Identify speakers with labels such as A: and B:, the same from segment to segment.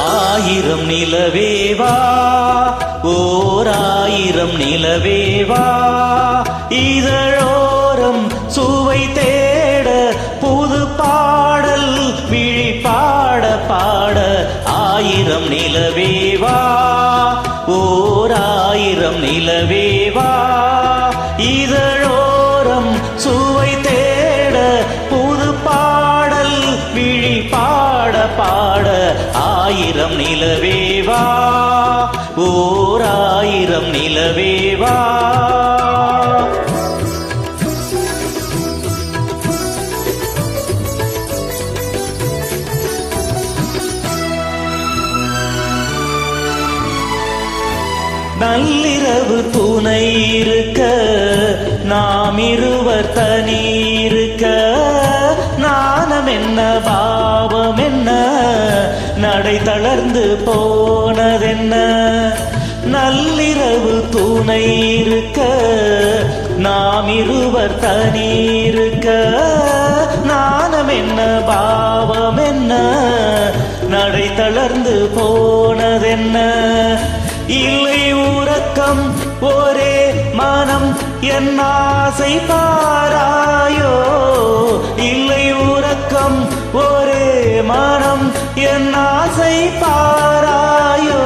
A: ஆயிரம் நிலவேவா ஓர் ஆயிரம் நிலவேவா இதழோரம் சுவை தேட புது பாடல் விழி பாட பாட ஆயிரம் நிலவேவா ஓர் ஆயிரம் நிலவேவா இதழோரம் சுவை தேட புது பாடல் விழி பாட பாட ஆயிரம் நிலவேவா ஓர் ஆயிரம் நிலவேவா நள்ளிரவு துணை இருக்க நாம் இருவர் தனி இருக்க நாணம் என்ன பாவம் என்ன நடை தளர்ந்து போனதென்ன நள்ளிரவு துணை இருக்க நாம் இருவர் தனி இருக்க நாணம் என்ன பாவம் என்ன நடை தளர்ந்து போனதென்ன இல்லை உறக்கம் ஒரே மனம் என் ஆசை பாராயோ இல்லை உறக்கம் ஒரே மனம் என் ஆசை பாராயோ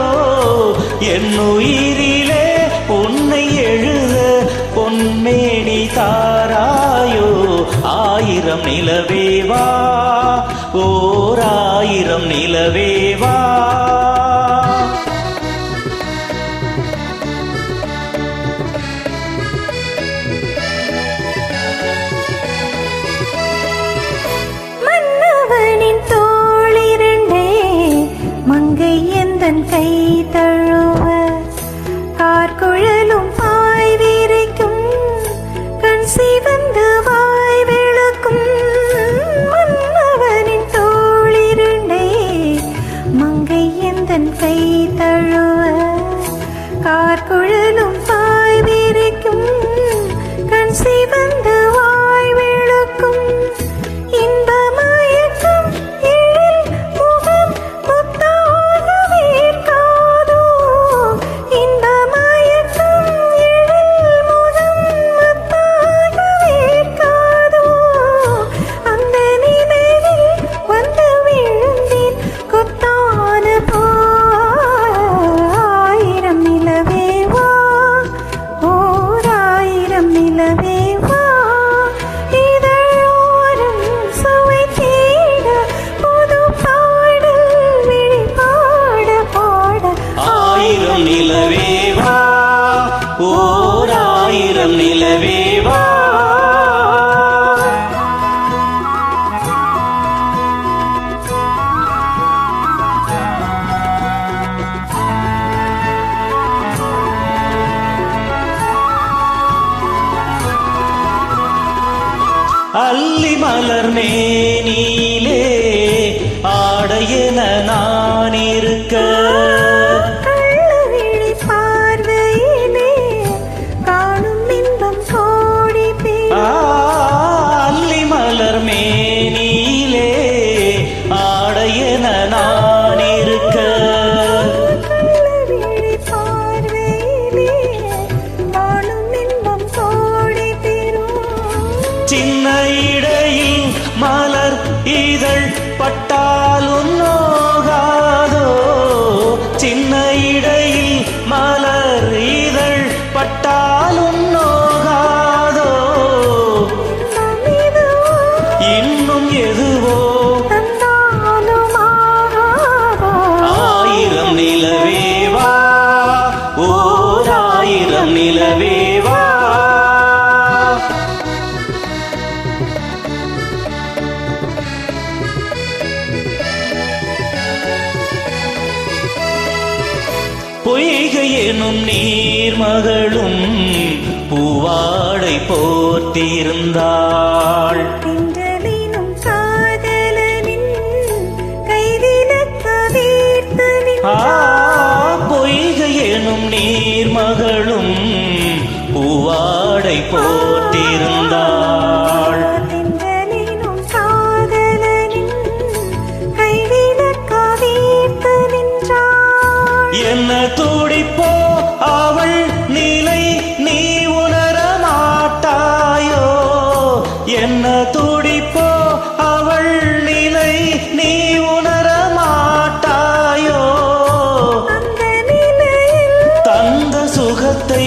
A: என் உயிரிலே உன்னை எழுத பொன்மேனி தாராயோ ஆயிரம் நிலவேவா ஓர் ஆயிரம் நிலவேவா
B: கை தழுவ கார்குழலும் பாய் விரிக்கும் கண் சிவந்து வாய் விளக்கும் மன்னவனின் தோளிருண்டே மங்கை எந்தன் கை தழுவ கார்குழலும் பாய் விரிக்கும் கண் சிவந்து வாய் விளக்கும்
A: நிலவேவா ஓர் ஆயிரம் நிலவேவா அல்லி மலர் மேனிலே ஆடையென நான் இருக்க அல்லி மலர் மேனிலே ஆடையென நான் இருக்க சின்ன இடையில் மலர் இதழ் பட்டாலும் நோகாதோ சின்ன இடையில் மலர் இதழ் பட்டாலும் நோகாதோ இன்னும் எதுவோ ஆயிரம் நிலவேவா ஓர் ஆயிரம் நிலவேவா பொய்க பொய்கை எனும் நீர்மகளும் பூவாடை போர்த்திருந்தாள்.
B: தென்றலினும் காதலனின் கைவிலக்க வீர்த்து நின்றாள்.
A: பொய்கை எனும் நீர்மகளும் பூவாடை போர்த்திருந்தாள்.
B: தென்றலினும் காதலனின் கைவிலக்க வீர்த்து நின்றாள்.
A: என்ன துடிப்போ அவள் நிலை நீ உணர மாட்டாயோ? என்ன துடிப்போ அவள் நிலை நீ உணர மாட்டாயோ?
B: அந்த நிலையில்
A: தந்த சுகத்தை